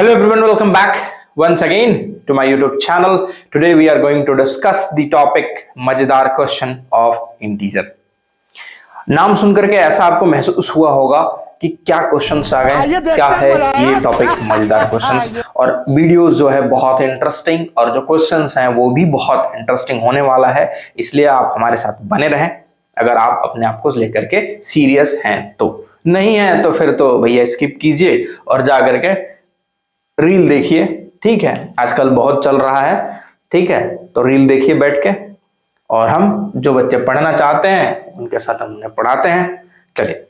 Hello everyone, welcome back once again to my YouTube channel. Today we are going to discuss the topic मजेदार question of integer. नाम सुनकर के ऐसा आपको महसूस हुआ होगा कि क्या क्वेश्चंस आ गए, क्या है ये टॉपिक मजेदार क्वेश्चंस, और वीडियोस जो है बहुत इंटरेस्टिंग और जो क्वेश्चंस हैं वो भी बहुत इंटरेस्टिंग होने वाला है। इसलिए आप हमारे साथ बने रहें अगर आप अपने आप को लेकर के सीरियस हैं। तो नहीं है तो फिर तो भैया स्किप कीजिए और जा करके रील देखिए। ठीक है, आजकल बहुत चल रहा है। ठीक है, तो रील देखिए बैठ के, और हम जो बच्चे पढ़ना चाहते हैं उनके साथ हम उन्हें पढ़ाते हैं। चलिए,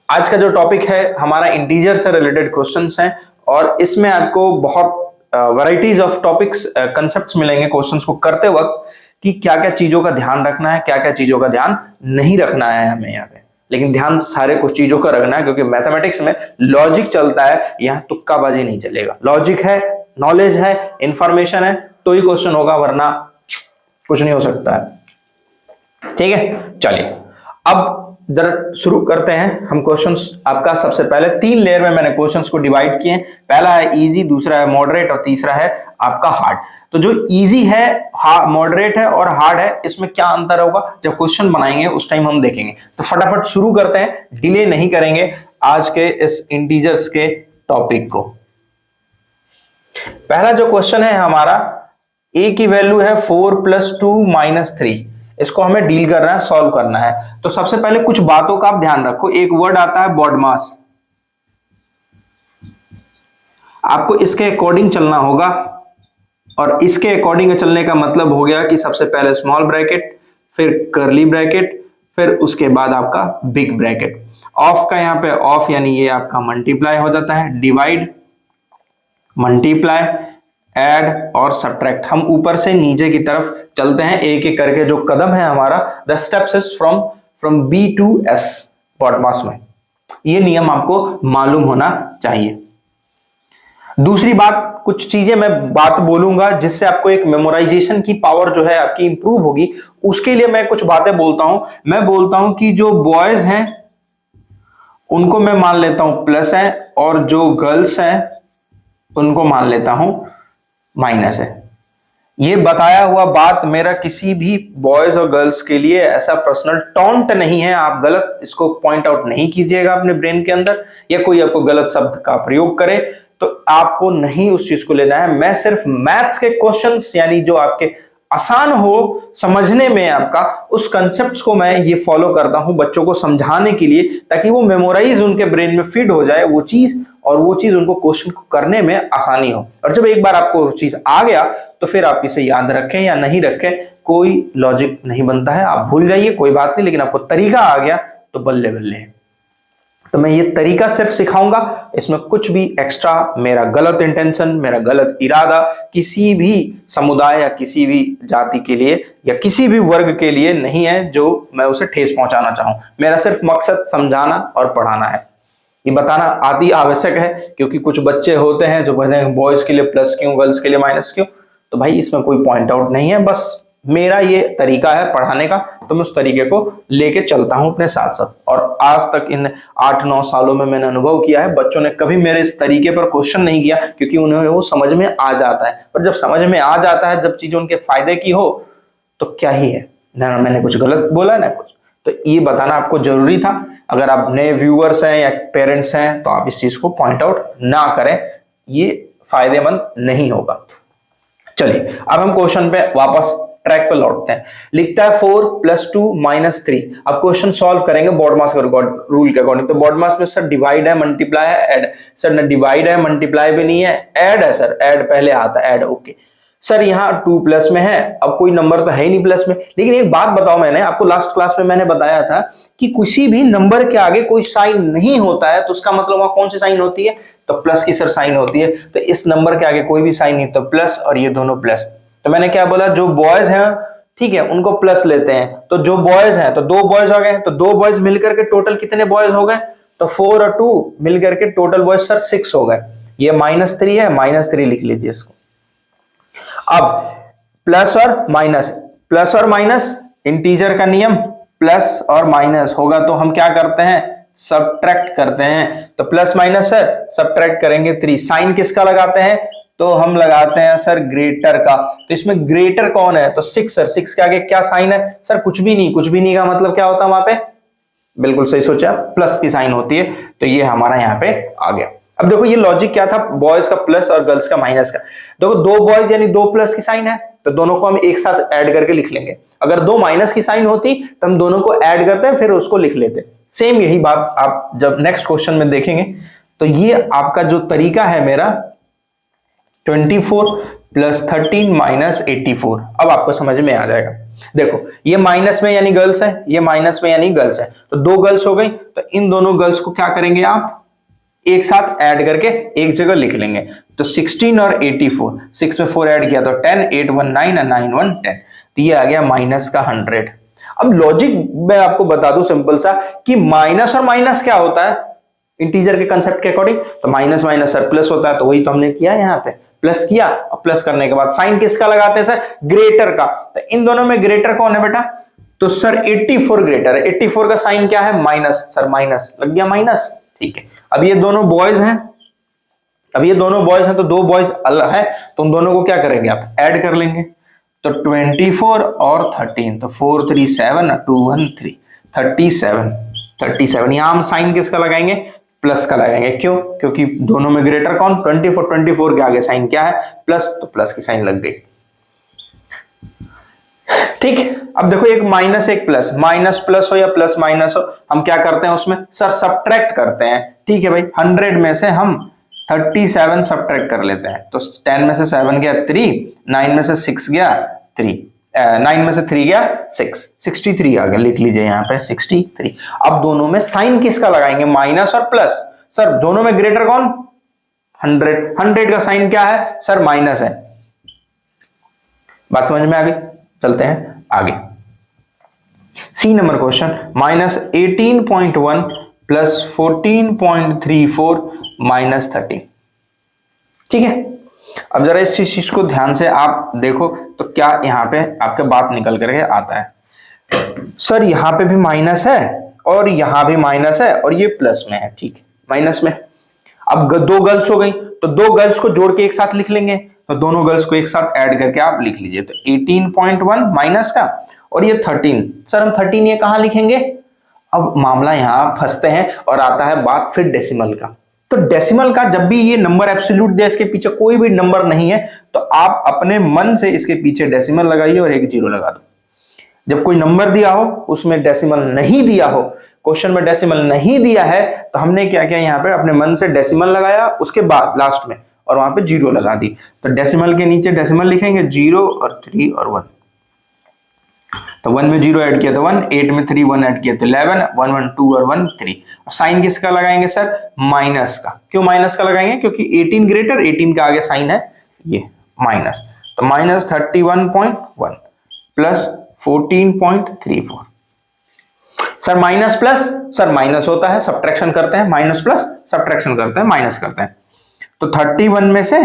आज का जो टॉपिक है हमारा इंटीजर से रिलेटेड क्वेश्चंस हैं, और इसमें आपको बहुत वैरायटीज ऑफ टॉपिक्स कंसेप्ट्स मिलेंगे क्वेश्चंस को करते वक्त कि क्या क्या चीजों का ध्यान रखना है, क्या क्या चीजों का ध्यान नहीं रखना है हमें यहाँ पे। लेकिन ध्यान सारे कुछ चीजों का रखना है, क्योंकि मैथमेटिक्स में लॉजिक चलता है, यहाँ तुक्काबाजी नहीं चलेगा। लॉजिक है, नॉलेज है, इंफॉर्मेशन है तो ही क्वेश्चन होगा, वरना कुछ नहीं हो सकता है। ठीक है, चलिए अब जरा शुरू करते हैं हम क्वेश्चंस। आपका सबसे पहले 3 लेयर में मैंने क्वेश्चंस को डिवाइड किए। पहला है इजी, दूसरा है मॉडरेट और तीसरा है आपका हार्ड। तो जो इजी है, मॉडरेट है और हार्ड है, इसमें क्या अंतर होगा जब क्वेश्चन बनाएंगे उस टाइम हम देखेंगे। तो फटाफट शुरू करते हैं, डिले नहीं करेंगे आज के इस इंटीजर्स के टॉपिक को। पहला जो क्वेश्चन है हमारा, a की वैल्यू है 4 + 2 - 3। इसको हमें डील करना है, सॉल्व करना है। तो सबसे पहले कुछ बातों का आप ध्यान रखो। एक वर्ड आता है बॉडमास, आपको इसके अकॉर्डिंग चलना होगा, और इसके अकॉर्डिंग चलने का मतलब हो गया कि सबसे पहले स्मॉल ब्रैकेट, फिर कर्ली ब्रैकेट, फिर उसके बाद आपका बिग ब्रैकेट। ऑफ का यहाँ पे ऑफ यानी ये आपका मल्टीप्लाई हो जाता है, डिवाइड, मल्टीप्लाई, ऐड और सब्ट्रैक्ट। हम ऊपर से नीचे की तरफ चलते हैं एक एक करके। जो कदम है हमारा, the steps is from B to S BODMAS में। ये नियम आपको मालूम होना चाहिए। दूसरी बात, कुछ चीजें मैं बात बोलूंगा जिससे आपको एक मेमोराइजेशन की पावर जो है आपकी इंप्रूव होगी। उसके लिए मैं कुछ बातें बोलता हूं। मैं बोलता हूं कि जो बॉयज हैं उनको मैं मान लेता हूं प्लस है, और जो गर्ल्स हैं उनको मान लेता हूं माइनस है। ये बताया हुआ बात मेरा किसी भी बॉयज और गर्ल्स के लिए ऐसा पर्सनल टॉन्ट नहीं है। आप गलत इसको पॉइंट आउट नहीं कीजिएगा अपने ब्रेन के अंदर, या कोई आपको गलत शब्द का प्रयोग करे तो आपको नहीं उस चीज को लेना है। मैं सिर्फ मैथ्स के क्वेश्चंस, यानी जो आपके आसान हो समझने में, आपका उस कंसेप्ट्स को मैं ये फॉलो करता हूं बच्चों को समझाने के लिए, ताकि वो मेमोराइज उनके ब्रेन में फीड हो जाए वो चीज, और वो चीज उनको क्वेश्चन को करने में आसानी हो। और जब एक बार आपको चीज आ गया तो फिर आप इसे याद रखें या नहीं रखें, कोई लॉजिक नहीं बनता है। आप भूल जाइए, कोई बात नहीं, लेकिन आपको तरीका आ गया तो बल्ले बल्ले है। तो मैं ये तरीका सिर्फ सिखाऊंगा, इसमें कुछ भी एक्स्ट्रा मेरा गलत इंटेंशन, मेरा गलत इरादा किसी भी समुदाय या किसी भी जाति के लिए या किसी भी वर्ग के लिए नहीं है जो मैं उसे ठेस पहुंचाना चाहूं। मेरा सिर्फ मकसद समझाना और पढ़ाना है। ये बताना आदि आवश्यक है, क्योंकि कुछ बच्चे होते हैं जो कहते हैं बॉयज के लिए प्लस क्यों, गर्ल्स के लिए माइनस क्यों। तो भाई इसमें कोई पॉइंट आउट नहीं है, बस मेरा ये तरीका है पढ़ाने का, तो मैं उस तरीके को लेके चलता हूं अपने साथ साथ। और आज तक इन 8-9 सालों में मैंने अनुभव किया है, बच्चों ने कभी मेरे इस तरीके पर क्वेश्चन नहीं किया, क्योंकि उन्हें वो समझ में आ जाता है। और जब समझ में आ जाता है, जब चीजें उनके फायदे की हो, तो क्या ही है ना, मैंने कुछ गलत बोला ना कुछ। तो ये बताना आपको जरूरी था। अगर आप नए व्यूअर्स हैं या पेरेंट्स हैं तो आप इस चीज को पॉइंट आउट ना करें, ये फायदेमंद नहीं होगा। चलिए अब हम क्वेश्चन पे वापस ट्रैक पे लौटते हैं। लिखता है 4 + 2 - 3। अब क्वेश्चन सॉल्व करेंगे बॉडमास रूल के अकॉर्डिंग। तो बॉडमास में सर डिवाइड है, मल्टीप्लाई है, ऐड। सर ना डिवाइड है, मल्टीप्लाई भी नहीं है, ऐड है। सर ऐड पहले आता है, ऐड। ओके सर, यहाँ 2 प्लस में है, अब कोई नंबर तो है ही नहीं प्लस में। लेकिन एक बात बताओ, मैंने आपको लास्ट क्लास में मैंने बताया था कि किसी भी नंबर के आगे कोई साइन नहीं होता है, तो उसका मतलब वहां कौन सी साइन होती है, तो प्लस की सर साइन होती है। तो इस नंबर के आगे कोई भी साइन नहीं, तो प्लस, और ये दोनों प्लस। तो मैंने क्या बोला, जो बॉयज हैं ठीक है उनको प्लस लेते हैं। तो जो बॉयज हैं तो 2 बॉयज हो गए, तो 2 बॉयज मिलकर के टोटल कितने बॉयज हो गए, तो 4 और 2 मिलकर के टोटल बॉयज सर 6 हो गए। ये -3 है, -3 लिख लीजिए इसको। अब प्लस और माइनस इंटीजर का नियम, प्लस और माइनस होगा तो हम क्या करते हैं, सब्ट्रैक्ट करते हैं। तो प्लस माइनस सर सब्ट्रैक्ट करेंगे 3, साइन किसका लगाते हैं, तो हम लगाते हैं सर ग्रेटर का। तो इसमें ग्रेटर कौन है, तो 6 सर, 6 के आगे क्या साइन है सर, कुछ भी नहीं, कुछ भी नहीं का मतलब क्या होता है वहां पे, बिल्कुल सही सोचा, प्लस की साइन होती है। तो ये हमारा यहाँ पे आ गया। अब देखो ये लॉजिक क्या था, बॉयज का प्लस और गर्ल्स का माइनस का। देखो 2 बॉयज यानी 2 प्लस की साइन है, तो दोनों को हम एक साथ ऐड करके लिख लेंगे। अगर 2 माइनस की साइन होती तो हम दोनों को ऐड करते हैं फिर उसको लिख लेते। सेम यही बात आप जब नेक्स्ट क्वेश्चन में देखेंगे। तो ये आपका जो तरीका है मेरा 24 प्लस 13 माइनस 84, अब आपको समझ में आ जाएगा। देखो ये माइनस में यानी गर्ल्स है, ये माइनस में यानी गर्ल्स है, तो 2 गर्ल्स हो गई। तो इन दोनों गर्ल्स को क्या करेंगे आप, एक साथ ऐड करके एक जगह लिख लेंगे। तो 16 और 84, 6 में 4 ऐड किया तो 10, 8 1 9 और 9 1 10, तो ये आ गया माइनस का 100। अब लॉजिक मैं आपको बता दूं सिंपल सा कि माइनस और माइनस क्या होता है इंटीजर के कंसेप्ट के अकॉर्डिंग, तो माइनस माइनस सर प्लस होता है, तो वही तो हमने किया यहाँ पे, प्लस किया और प्लस करने के बाद साइन किसका लगाते हैं सर, ग्रेटर का। तो इन दोनों में ग्रेटर कौन है बेटा, तो सर 84 ग्रेटर है। 84 का साइन क्या है, माइनस, सर माइनस लग गया माइनस, ठीक है। अब ये दोनों बॉयज हैं, अब ये दोनों बॉयज हैं तो 2 बॉयज अलग है, तो उन दोनों को क्या करेंगे आप, ऐड कर लेंगे। तो 24 और 13, तो 4 3 7 2 1 3 37। यहां हम साइन किसका लगाएंगे, प्लस का लगाएंगे। क्यों, क्योंकि दोनों में ग्रेटर कौन, 24 के आगे साइन क्या है, प्लस, तो प्लस की साइन लग गई। ठीक, अब देखो एक माइनस एक प्लस, माइनस प्लस हो या प्लस माइनस हो, हम क्या करते हैं उसमें सर सब्ट्रैक्ट करते हैं। ठीक है भाई, 100 में से हम 37 सब्ट्रैक्ट कर लेते हैं। तो 10 में से 7 गया 3, 9 में से 6 गया 3, 9 में से 3 गया 6, 63 आ गया, लिख लीजिए यहाँ पे 63। अब दोनों में साइन किसका लगाएंगे, माइनस और प्लस। सर दोनों में ग्रेटर कौन, 100 का साइन क्या है सर, माइनस है। बात समझ में आ गई, चलते हैं आगे। C number question, -18.1 plus 14.34 minus 13। ठीक है, अब जरा इस चीज को ध्यान से आप देखो तो क्या यहाँ पे आपके बात निकल करके आता है। सर यहाँ पे भी माइनस है और यहाँ भी माइनस है और ये प्लस में है, ठीक है, माइनस में। अब 2 गर्ल्स हो गई तो 2 गर्ल्स को जोड़ के एक साथ लिख लेंगे, तो दोनों गर्ल्स को एक साथ ऐड करके आप लिख लीजिए। तो 18.1 माइनस का और ये 13, सर हम 13 ये कहां लिखेंगे। अब मामला यहां फंसते हैं और आता है बात फिर डेसिमल का। तो डेसिमल का जब भी ये नंबर एब्सोल्यूट दे, इसके पीछे कोई भी नंबर नहीं है, तो आप अपने मन से इसके पीछे डेसिमल लगाइए और एक 0 लगा दो। जब कोई नंबर दिया हो उसमें डेसिमल नहीं दिया हो, क्वेश्चन में डेसिमल नहीं दिया है, तो हमने क्या किया यहाँ पे अपने मन से डेसिमल लगाया, उसके बाद लास्ट में और वहां पे 0 लगा दी। तो डेसिमल के नीचे डेसिमल लिखेंगे 0 और 3 और 1। तो 1 में 0 ऐड किया तो 1, 8 में 3 1 ऐड किया तो 11, 1 1 2 और 1 3। साइन किसका लगाएंगे सर, माइनस का। क्यों माइनस का लगाएंगे, क्योंकि 18 ग्रेटर, 18 का आगे साइन है ये माइनस। तो minus 31.1 plus 14.34। Sir minus plus, sir minus होता है, सब्ट्रैक्शन करते हैं, माइनस प्लस सब्ट्रैक्शन करते हैं, माइनस करते हैं। तो 31 में से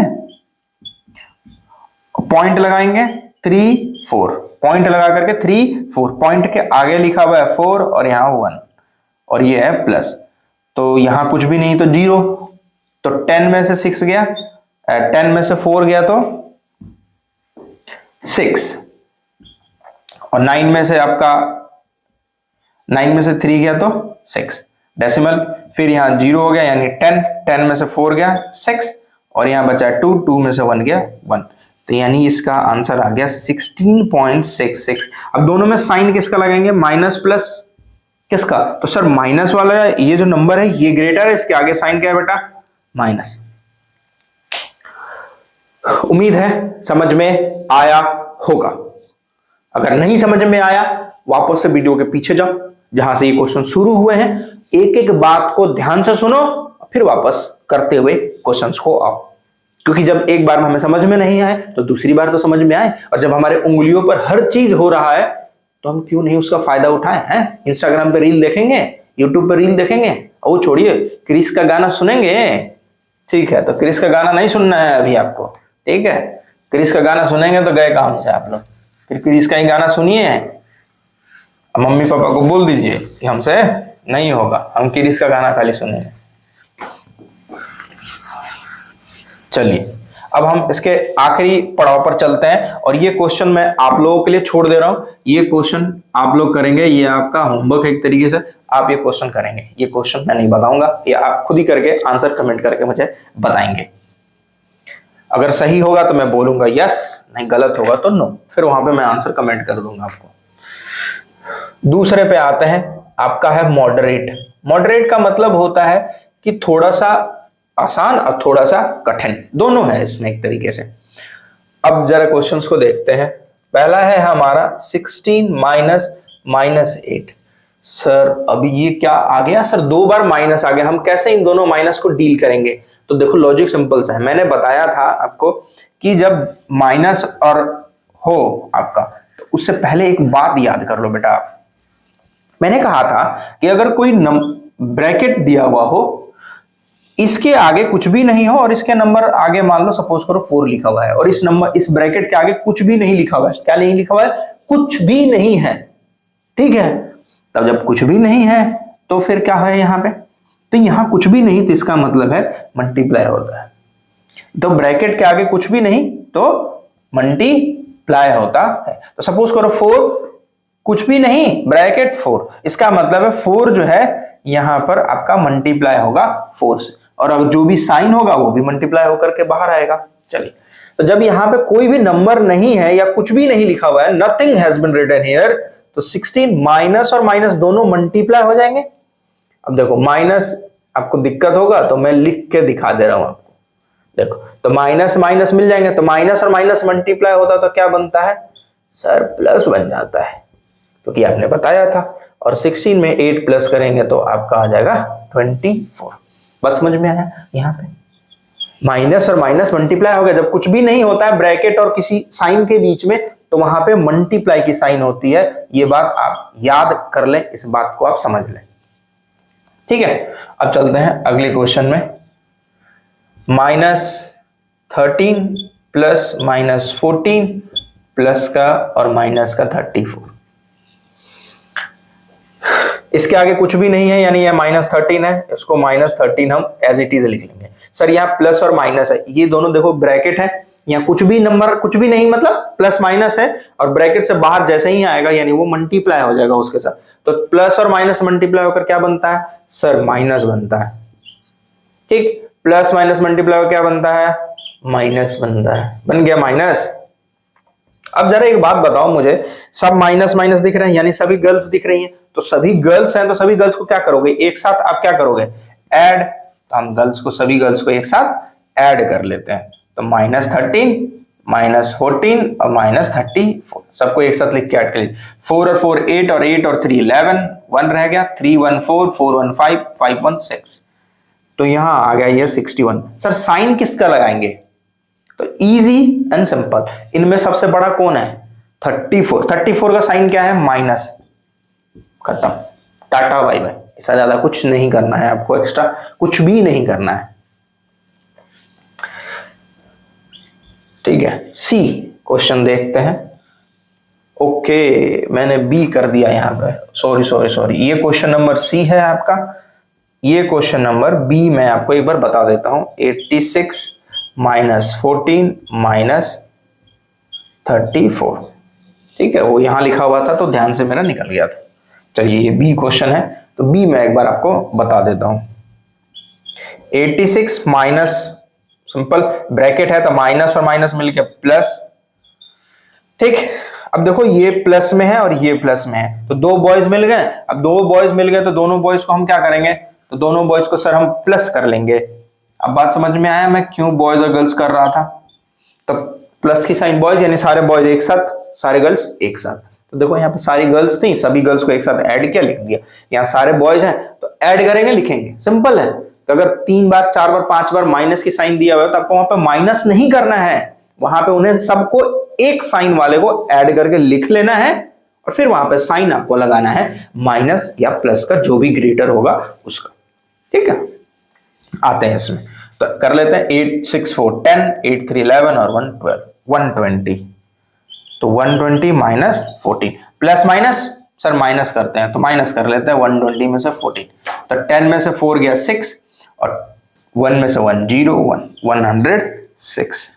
पॉइंट लगाएंगे 3 4, पॉइंट लगा करके 3 4, पॉइंट के आगे लिखा हुआ है 4 और यहां 1 और ये है प्लस, तो यहां कुछ भी नहीं तो 0। तो 10 में से 6 गया, 10 में से 4 गया तो 6 और 9 में से आपका 9 में से 3 गया तो 6 डेसिमल। फिर यहाँ 0 हो गया यानी 10, 10 में से 4 गया 6 और यहाँ बचा 2, 2 में से 1 गया 1। तो यानी इसका आंसर आ गया 16.66। अब दोनों में साइन किसका लगाएंगे, माइनस प्लस किसका, तो सर माइनस वाला ये जो नंबर है ये ग्रेटर है, इसके आगे साइन क्या है बेटा, माइनस। उम्मीद है समझ में आया होगा। अगर नहीं समझ में आया वापस से वीडियो के पीछे जाओ जहां से ये क्वेश्चन शुरू हुए हैं, एक एक बात को ध्यान से सुनो फिर वापस करते हुए क्वेश्चंस को आओ। क्योंकि जब एक बार में हमें समझ में नहीं आए तो दूसरी बार तो समझ में आए, और जब हमारे उंगलियों पर हर चीज हो रहा है तो हम क्यों नहीं उसका फायदा उठाएं हैं। इंस्टाग्राम पे रील देखेंगे, यूट्यूब पे रील देखेंगे, और वो छोड़िए क्रिस का गाना सुनेंगे। ठीक है, तो क्रिस का गाना नहीं सुनना है अभी आपको, ठीक है। क्रिस का गाना सुनेंगे तो गए काम से आप लोग, फिर क्रिस का ही गाना सुनिए, मम्मी पापा को बोल दीजिए कि हमसे नहीं होगा, हम किडिस का गाना खाली सुनेंगे। चलिए अब हम इसके आखिरी पड़ाव पर चलते हैं, और ये क्वेश्चन मैं आप लोगों के लिए छोड़ दे रहा हूं। ये क्वेश्चन आप लोग करेंगे, ये आपका होमवर्क है एक तरीके से, आप ये क्वेश्चन करेंगे। ये क्वेश्चन मैं नहीं बताऊंगा, ये आप खुद ही करके आंसर कमेंट करके मुझे बताएंगे। अगर सही होगा तो मैं बोलूंगा यस, नहीं गलत होगा तो नो, फिर वहां पे मैं आंसर कमेंट कर दूंगा आपको। दूसरे पे आते हैं, आपका है मॉडरेट। मॉडरेट का मतलब होता है कि थोड़ा सा आसान और थोड़ा सा कठिन, दोनों है इसमें एक तरीके से। अब जरा क्वेश्चंस को देखते हैं। पहला है हमारा 16 माइनस 8। सर अभी ये क्या आ गया सर, 2 बार माइनस आ गया, हम कैसे इन दोनों माइनस को डील करेंगे? तो देखो लॉजिक सिंपल सा है, मैंने बताया था आपको कि जब माइनस और हो आपका, तो उससे पहले एक बात याद कर लो बेटा। मैंने कहा था कि अगर कोई ब्रैकेट दिया हुआ हो, इसके आगे कुछ भी नहीं हो और इसके नंबर आगे मान लो सपोज करो 4 लिखा हुआ है, और इस ब्रैकेट के आगे कुछ भी नहीं लिखा हुआ है। क्या नहीं लिखा हुआ है? कुछ भी नहीं है, ठीक है। तब जब कुछ भी नहीं है तो फिर क्या है यहाँ पे? तो यहाँ कुछ भी नहीं, तो इसका मतलब है मल्टीप्लाई होता है। तो ब्रैकेट के आगे कुछ भी नहीं तो मल्टीप्लाई होता है। तो सपोज करो 4, कुछ भी नहीं ब्रैकेट 4, इसका मतलब है 4 जो है यहां पर आपका मल्टीप्लाई होगा 4 से, और अब जो भी साइन होगा वो भी मल्टीप्लाई होकर के बाहर आएगा। चलिए, तो जब यहां पे कोई भी नंबर नहीं है या कुछ भी नहीं लिखा हुआ है, nothing has been written here, तो 16 माइनस और माइनस दोनों मल्टीप्लाई हो जाएंगे। अब देखो माइनस आपको दिक्कत होगा तो मैं लिख के दिखा दे रहा हूं आपको। देखो तो माइनस माइनस मिल जाएंगे, तो माइनस और माइनस मल्टीप्लाई होता तो क्या बनता है सर? प्लस बन जाता है, क्योंकि आपने बताया था। और 16 में 8 प्लस करेंगे तो आपका आ जाएगा 24। बात समझ में आया? यहाँ पे माइनस और माइनस मल्टीप्लाई हो गया। जब कुछ भी नहीं होता है ब्रैकेट और किसी साइन के बीच में, तो वहां पे मल्टीप्लाई की साइन होती है। ये बात आप याद कर लें, इस बात को आप समझ लें, ठीक है। अब चलते हैं अगले क्वेश्चन में। -13 प्लस -14 प्लस का और माइनस का 34। इसके आगे कुछ भी नहीं है, यानी ये -13 है, इसको -13 हम एज इट इज लिख लेंगे। सर यहाँ प्लस और माइनस है, ये दोनों देखो ब्रैकेट है, यहाँ कुछ भी नंबर कुछ भी नहीं मतलब प्लस माइनस है, और ब्रैकेट से बाहर जैसे ही आएगा यानी वो मल्टीप्लाई हो जाएगा उसके साथ। तो प्लस और माइनस मल्टीप्लाई होकर क्या बनता है सर? माइनस बनता है, ठीक। प्लस माइनस मल्टीप्लाई होकर क्या बनता है? माइनस बनता है, बन गया माइनस। अब जरा एक बात बताओ मुझे, सब माइनस माइनस दिख रहे हैं यानी सभी गर्ल्स दिख रही हैं, तो सभी गर्ल्स हैं, तो सभी गर्ल्स को क्या करोगे? एक साथ आप क्या करोगे? ऐड। तो हम सभी गर्ल्स को एक साथ ऐड कर लेते हैं। तो -13 -14 और -34 सबको एक साथ लिख के ऐड कर लीजिए। 4 और 4 8 और 8 और 3 11, 1 रह गया, 3 1 4 4 1 5 5 1 6। तो यहां आ गया ये 61। सर साइन किसका लगाएंगे? तो इजी एंड सिंपल, इनमें सबसे बड़ा कौन है? 34। 34 का साइन क्या है? माइनस। खत्म, टाटा बाय बाय। इससे ज्यादा कुछ नहीं करना है आपको, एक्स्ट्रा कुछ भी नहीं करना है, ठीक है। सी क्वेश्चन देखते हैं। ओके मैंने बी कर दिया यहाँ पे, सॉरी। ये क्वेश्चन नंबर सी है आपका। ये क्वेश्चन नंबर बी मैं आपको एक बार बता देता हूं। 86 -14 -34, ठीक है। वो यहां लिखा हुआ था तो ध्यान से मेरा निकल गया था। चलिए ये बी क्वेश्चन है, तो बी मैं एक बार आपको बता देता हूं। 86 माइनस, सिंपल ब्रैकेट है तो माइनस और माइनस मिलके प्लस, ठीक। अब देखो ये प्लस में है और ये प्लस में है, तो 2 बॉयज मिल गए। अब 2 बॉयज मिल गए तो दोनों बॉयज को हम क्या करेंगे? तो दोनों बॉयज को सर हम प्लस कर लेंगे। अब बात समझ में आया मैं क्यों बॉयज और गर्ल्स कर रहा था? तो प्लस की साइन बॉयज यानी सारे बॉयज एक साथ, सारे गर्ल्स एक साथ। तो देखो यहाँ पे सारी गर्ल्स थी, सभी गर्ल्स को एक साथ ऐड किया, लिख दिया। यहाँ सारे बॉयज हैं तो ऐड करेंगे, लिखेंगे, सिंपल है। तो अगर 3 बार 4 बार 5 बार माइनस की साइन दिया हुआ है तो आपको वहां पे माइनस नहीं करना है, वहां पे उन्हें सबको एक साइन वाले को ऐड करके लिख लेना है, और फिर वहां पे साइन आपको लगाना है माइनस या प्लस का, जो भी ग्रेटर होगा उसका, ठीक है। आते हैं इसमें, तो कर लेते हैं। 8 6 4 10, 8 3 11 और 1 12, 120। तो 120 -14 प्लस माइनस सर माइनस करते हैं, तो माइनस कर लेते हैं 120 में से 14, तो 10 में से 4 गया 6 और 1 में से 1 0 1 106।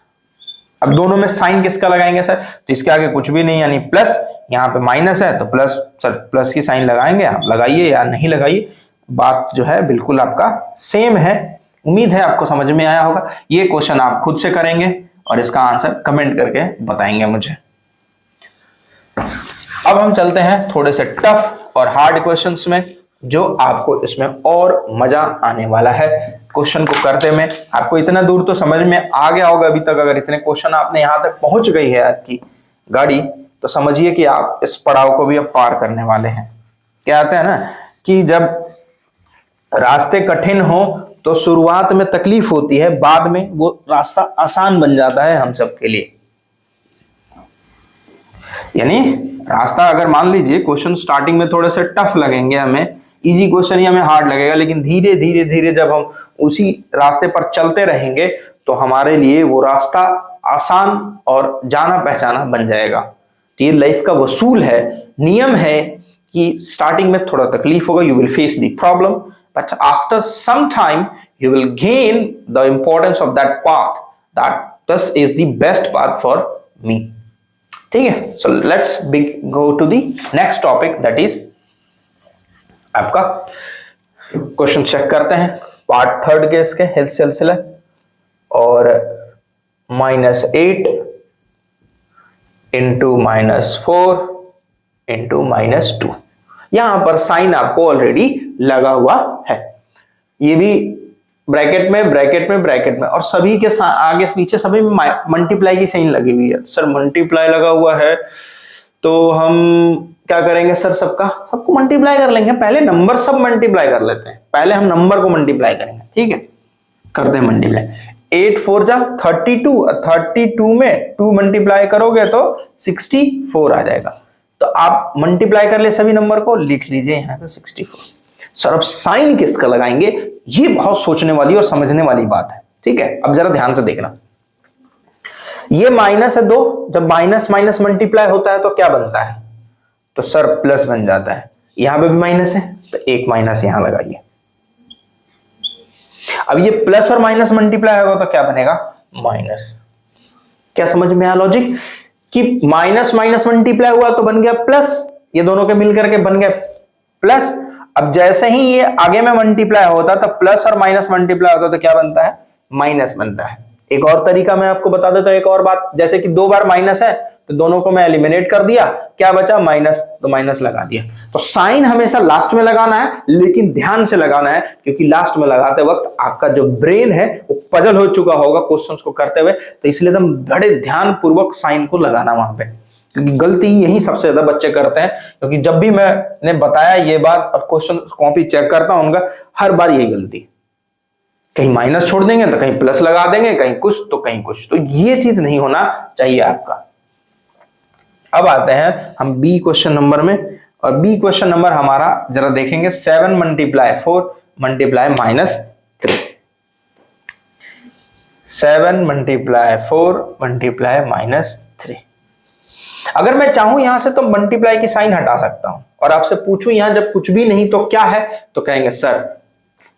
अब दोनों में साइन किसका लगाएंगे सर, तो इसके आगे कुछ भी नहीं यानी प्लस, यहाँ पे माइनस है तो प्लस, सर प्लस की साइन लगाएंगे, आप लगाइए या नहीं लगाइए, बात जो है बिल्कुल आपका सेम है। उम्मीद है आपको समझ में आया होगा। ये क्वेश्चन आप खुद से करेंगे और इसका आंसर कमेंट करके बताएंगे मुझे। अब हम चलते हैं थोड़े से टफ और हार्ड क्वेश्चंस में, जो आपको इसमें और मजा आने वाला है। क्वेश्चन को करते में आपको इतना दूर तो समझ में आ गया होगा अभी तक। अगर इतने क्वेश्चन आपने यहां तक पहुंच गई है आपकी गाड़ी, तो समझिए कि आप इस पड़ाव को भी अब पार करने वाले हैं। क्या कहते हैं ना कि जब रास्ते कठिन हो तो शुरुआत में तकलीफ होती है, बाद में वो रास्ता आसान बन जाता है हम सबके लिए। यानी रास्ता अगर मान लीजिए क्वेश्चन स्टार्टिंग में थोड़े से टफ लगेंगे, हमें इजी क्वेश्चन ही हमें हार्ड लगेगा, लेकिन धीरे धीरे धीरे जब हम उसी रास्ते पर चलते रहेंगे तो हमारे लिए वो रास्ता आसान और जाना पहचाना बन जाएगा। तो ये लाइफ का वसूल है, नियम है कि स्टार्टिंग में थोड़ा तकलीफ होगा, you will face the problem, but after some time you will gain the importance of that path, that this is the best path for me. ठीक है, so let's go to the next topic, that is आपका question check करते हैं part third के इसके health सिलसिला, और -8 into -4 into -2। यहां पर साइन आपको ऑलरेडी लगा हुआ है, ये भी ब्रैकेट में ब्रैकेट में ब्रैकेट में, और सभी के आगे पीछे सभी में मल्टीप्लाई की साइन लगी हुई है। सर मल्टीप्लाई लगा हुआ है तो हम क्या करेंगे सर, सबको मल्टीप्लाई कर लेंगे। पहले नंबर सब मल्टीप्लाई कर लेते हैं, पहले हम नंबर को मल्टीप्लाई करेंगे। ठीक है, करते हैं मल्टीप्लाई। 8 4 जा 32, 32 में 2 मल्टीप्लाई करोगे तो 64 आ जाएगा। तो आप मल्टीप्लाई कर ले सभी नंबर को, लिख लीजिए यहाँ पे 64। सर अब साइन किसका लगाएंगे, ये बहुत सोचने वाली और समझने वाली बात है। ठीक है, अब जरा ध्यान से देखना, ये माइनस है 2, जब माइनस माइनस मल्टीप्लाई होता है तो क्या बनता है, तो सर प्लस बन जाता है। यहां पे भी माइनस है तो एक माइनस यहां लगाइए। अब ये प्लस और माइनस मल्टीप्लाई होगा तो क्या बनेगा, माइनस। क्या समझ में आया लॉजिक, कि माइनस माइनस मल्टीप्लाई हुआ तो बन गया प्लस, ये दोनों के मिलकर के बन गया प्लस। अब जैसे ही ये आगे में मल्टीप्लाई होता तो प्लस और माइनस मल्टीप्लाई होता तो क्या बनता है, माइनस बनता है। एक और तरीका मैं आपको बता देता हूं, एक और बात, जैसे कि 2 बार माइनस है तो दोनों को मैं एलिमिनेट कर दिया, क्या बचा माइनस, तो माइनस लगा दिया। तो साइन हमेशा लास्ट में लगाना है, लेकिन ध्यान से लगाना है, क्योंकि लास्ट में लगाते वक्त आपका जो ब्रेन है वो पजल हो चुका होगा क्वेश्चंस को करते हुए, तो इसलिए एकदम बड़े ध्यान पूर्वक साइन को लगाना वहां पे, क्योंकि गलती यही सबसे ज्यादा बच्चे करते हैं। क्योंकि जब भी मैंने बताया ये बात और क्वेश्चन कॉपी चेक करता हूं उनका, हर बार यही गलती, कहीं माइनस छोड़ देंगे तो कहीं प्लस लगा देंगे, कहीं कुछ तो कहीं कुछ, तो ये चीज नहीं होना चाहिए आपका। अब आते हैं हम बी क्वेश्चन नंबर में, और बी क्वेश्चन नंबर हमारा जरा देखेंगे 7 मल्टीप्लाई 4 मल्टीप्लाई -3, 7 मल्टीप्लाई 4 मल्टीप्लाई -3। अगर मैं चाहूं यहां से तो मल्टीप्लाई की साइन हटा सकता हूं, और आपसे पूछूं यहां जब कुछ भी नहीं तो क्या है, तो कहेंगे सर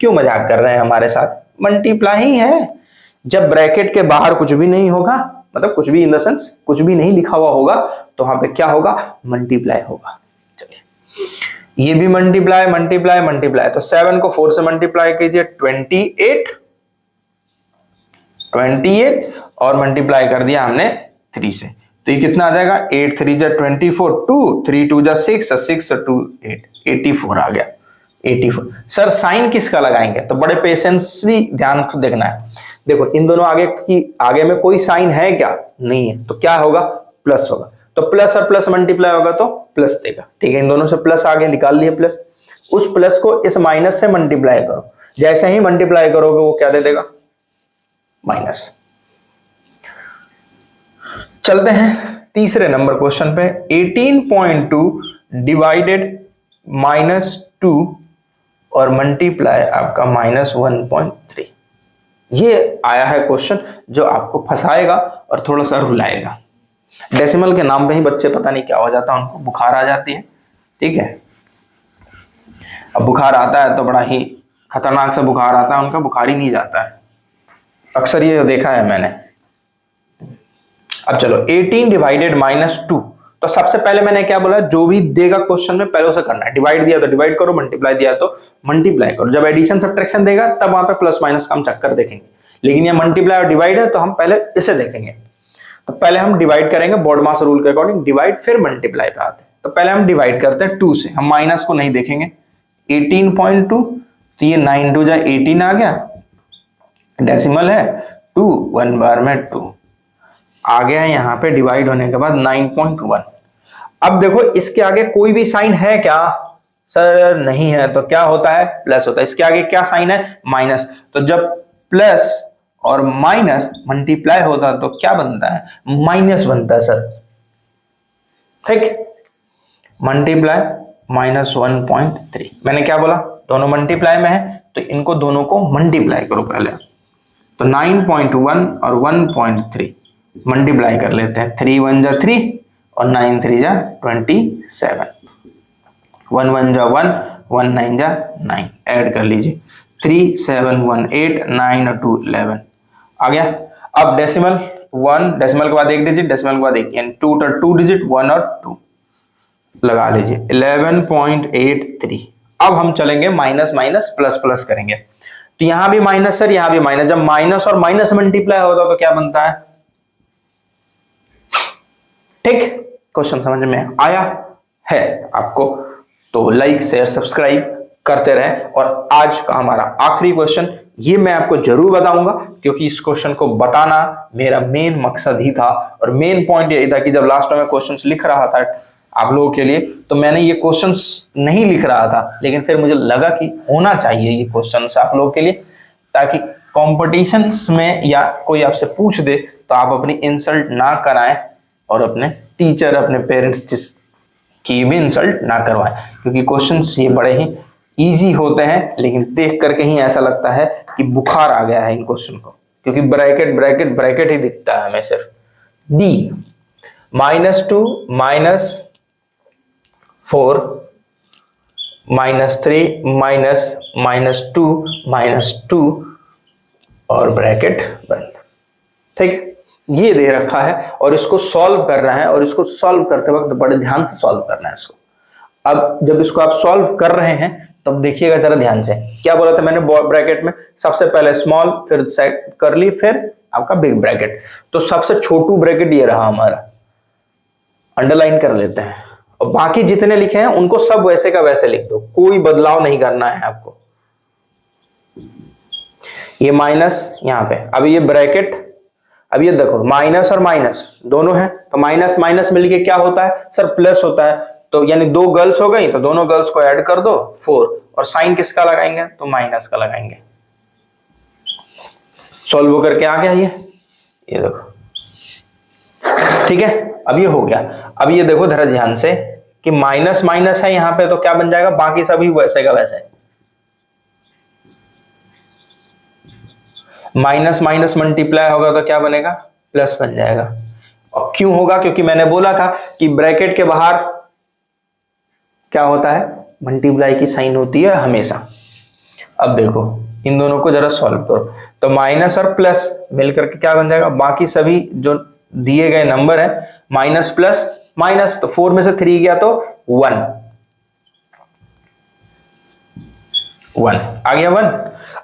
क्यों मजाक कर रहे हैं हमारे साथ, मल्टीप्लाई ही है। जब ब्रैकेट के बाहर कुछ भी नहीं होगा, मतलब कुछ भी इन द सेंस कुछ भी नहीं लिखा हुआ होगा, तो वहां पे क्या होगा, मल्टीप्लाई होगा। चलिए ये भी मल्टीप्लाई मल्टीप्लाई मल्टीप्लाई, तो 7 को 4 से मल्टीप्लाई कीजिए 28 और मल्टीप्लाई कर दिया हमने 3 से, तो ये कितना आ जाएगा, 8 3 जा 24, 2 3 2 जा 6 6 2 8, 84 आ गया। 84। सर साइन किसका लगाएंगे, तो बड़े पेशेंसली ध्यान को देखना है। देखो इन दोनों आगे में कोई साइन है क्या, नहीं है, तो क्या होगा, प्लस होगा। तो प्लस और प्लस मल्टीप्लाई होगा तो प्लस देगा। ठीक है, इन दोनों से प्लस आगे निकाल लिए प्लस, उस प्लस को इस माइनस से मल्टीप्लाई करो, जैसे ही मल्टीप्लाई करोगे वो क्या दे देगा, माइनस। चलते हैं तीसरे नंबर क्वेश्चन पे, 18.2 डिवाइडेड -2 और मल्टीप्लाई आपका -1.3। ये आया है क्वेश्चन जो आपको फंसाएगा और थोड़ा सा रुलाएगा। डेसिमल के नाम पे ही बच्चे पता नहीं क्या हो जाता है, उनको बुखार आ जाती है, ठीक है। अब बुखार आता है तो बड़ा ही खतरनाक सा बुखार आता है, उनका बुखार ही नहीं जाता है, अक्सर ये देखा है मैंने। अब चलो 18 डिवाइडेड -2, तो सबसे पहले मैंने क्या बोला, जो भी देगा क्वेश्चन में पहले उसे करना है। डिवाइड दिया तो डिवाइड करो, मल्टीप्लाई दिया तो मल्टीप्लाई करो। जब एडिशन सब्ट्रैक्शन देगा तब वहां पे प्लस माइनस का हम चक्कर देखेंगे, लेकिन ये मल्टीप्लाई और डिवाइड है तो हम पहले इसे देखेंगे। तो पहले हम डिवाइड करेंगे बोर्ड मास रूल के अकॉर्डिंग, डिवाइड फिर मल्टीप्लाई पे आते हैं। तो पहले हम डिवाइड करते हैं 2 से, हम माइनस को नहीं देखेंगे। 18.2, तो ये 9 2 जा 18 आ गया, डेसिमल है 2, 1 बार में 2 आ गया है यहाँ पे। डिवाइड होने के बाद 9.1। अब देखो इसके आगे कोई भी साइन है क्या, सर नहीं है, तो क्या होता है, प्लस होता है। इसके आगे क्या साइन है, माइनस, तो जब प्लस और माइनस मल्टीप्लाई होता है तो क्या बनता है, माइनस बनता है सर, ठीक। मल्टीप्लाई -1.3, मैंने क्या बोला, दोनों मल्टीप्लाई में है तो इनको दोनों को मल्टीप्लाई करो पहले। तो 9.1 और 1.3 मल्टीप्लाई कर लेते हैं। 3 1 जा 3 और 9 3 जा 27, 1 1 जा 1, 1 9 जा 9, ऐड कर लीजिए। 3 7 1 8 9 और 2 11 आ गया। अब डेसिमल 1, डेसिमल के बाद एक डिजिट, डेसिमल के बाद एक, यानी 2 और 2 डिजिट, 1 और 2 लगा लीजिए। 11.83। अब हम चलेंगे माइनस माइनस प्लस प्लस करेंगे, तो यहां भी माइनस सर, यहां भी माइनस। जब माइनस और माइनस मल्टीप्लाई होता तो क्या बनता है, ठीक। क्वेश्चन समझ में आया है आपको, तो लाइक शेयर सब्सक्राइब करते रहे। और आज का हमारा आखिरी क्वेश्चन, ये मैं आपको जरूर बताऊंगा, क्योंकि इस क्वेश्चन को बताना मेरा मेन मकसद ही था। और मेन पॉइंट यही था कि जब लास्ट में मैं क्वेश्चंस लिख रहा था आप लोगों के लिए, तो मैंने ये क्वेश्चंस नहीं लिख रहा था, लेकिन फिर मुझे लगा कि होना चाहिए ये क्वेश्चंस आप लोगों के लिए, ताकि कॉम्पिटिशन्स में या कोई आपसे पूछ दे तो आप अपनी इंसल्ट ना कराएं और अपने टीचर, अपने पेरेंट्स की भी इंसल्ट ना करवाएं। क्योंकि क्वेश्चंस ये बड़े ही इजी होते हैं, लेकिन देख करके ही ऐसा लगता है कि बुखार आ गया है इन क्वेश्चन को, क्योंकि ब्रैकेट ब्रैकेट ब्रैकेट ही दिखता है हमें सिर्फ। डी -2 -4 -3 -2 और ब्रैकेट बंद, ठीक। ये दे रखा है और इसको सॉल्व करना है, और इसको सॉल्व करते वक्त बड़े ध्यान से सॉल्व करना है इसको। अब जब इसको आप सॉल्व कर रहे हैं तब देखिएगा जरा ध्यान से, क्या बोला था मैंने, ब्रैकेट में सबसे पहले स्मॉल, फिर करली, फिर आपका बिग ब्रैकेट। तो सबसे छोटू ब्रैकेट ये रहा हमारा, अंडरलाइन कर लेते हैं, और बाकी जितने लिखे हैं उनको सब वैसे का वैसे लिख दो, कोई बदलाव नहीं करना है आपको। ये माइनस यहां पे, अब ये ब्रैकेट, अब ये देखो माइनस और माइनस दोनों है, तो माइनस माइनस मिलके क्या होता है सर, प्लस होता है। तो यानी 2 गर्ल्स हो गई, तो दोनों गर्ल्स को ऐड कर दो 4, और साइन किसका लगाएंगे, तो माइनस का लगाएंगे। सॉल्व करके आ गया ये देखो, ठीक है। अब ये हो गया। अब ये देखो जरा ध्यान से कि माइनस माइनस है यहाँ पे, तो क्या बन जाएगा, बाकी सभी वैसे का वैसे। माइनस माइनस मल्टीप्लाई होगा तो क्या बनेगा, प्लस बन जाएगा। और क्यों होगा, क्योंकि मैंने बोला था कि ब्रैकेट के बाहर क्या होता है, मल्टीप्लाई की साइन होती है हमेशा। अब देखो इन दोनों को जरा सॉल्व करो, तो माइनस और प्लस मिलकर के क्या बन जाएगा, बाकी सभी जो दिए गए नंबर है, माइनस प्लस माइनस, तो 4 में से 3 गया तो 1 आ गया 1।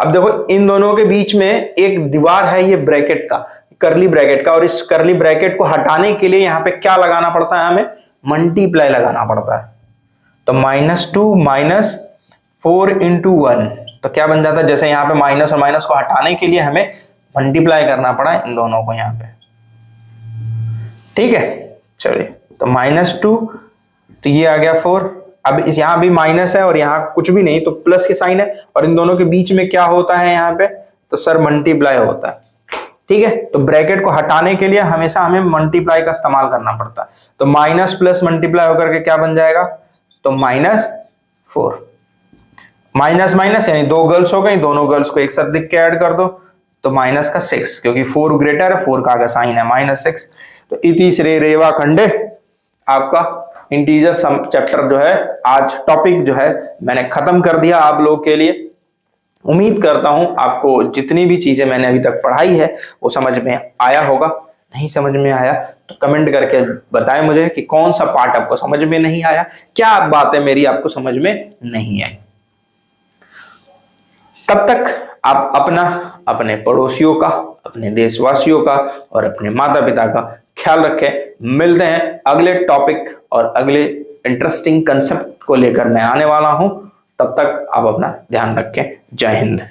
अब देखो इन दोनों के बीच में एक दीवार है, ये ब्रैकेट का, करली ब्रैकेट का, और इस करली ब्रैकेट को हटाने के लिए यहाँ पे क्या लगाना पड़ता है, हमें मल्टीप्लाई लगाना पड़ता है। तो -2 -4 × 1, तो क्या बन जाता है, जैसे यहाँ पे माइनस और माइनस को हटाने के लिए हमें मल्टीप्लाई करना पड़ा इन दोनों को यहाँ पे, ठीक है। चलिए, तो -2, तो ये आ गया 4। अब इस यहाँ भी माइनस है और यहाँ कुछ भी नहीं, तो प्लस के साइन है, और इन दोनों के बीच में क्या होता है यहाँ पे, तो सर मल्टीप्लाई होता है, ठीक है। तो ब्रैकेट को हटाने के लिए हमेशा हमें मल्टीप्लाई का इस्तेमाल करना पड़ता है। तो माइनस प्लस मल्टीप्लाई होकर के क्या बन जाएगा, तो -4, माइनस माइनस यानी 2 गर्ल्स हो गई, दोनों गर्ल्स को एक साथ लिख के ऐड कर दो, तो माइनस का 6, क्योंकि 4 ग्रेटर है, 4 का आगे साइन है -6। तो इति श्री रेवा खंडे आपका इंटीजर सम चैप्टर जो है, आज टॉपिक जो है मैंने खत्म कर दिया आप लोगों के लिए। उम्मीद करता हूं आपको जितनी भी चीजें मैंने अभी तक पढ़ाई है वो समझ में आया होगा। नहीं समझ में आया तो कमेंट करके बताएं मुझे कि कौन सा पार्ट आपको समझ में नहीं आया, क्या बातें मेरी आपको समझ में नहीं आई। तब तक आप अपना, अपने पड़ोसियों का, अपने देशवासियों का और अपने माता पिता का ख्याल रखें। मिलते हैं अगले टॉपिक और अगले इंटरेस्टिंग कंसेप्ट को लेकर मैं आने वाला हूं। तब तक आप अपना ध्यान रखें। जय हिंद।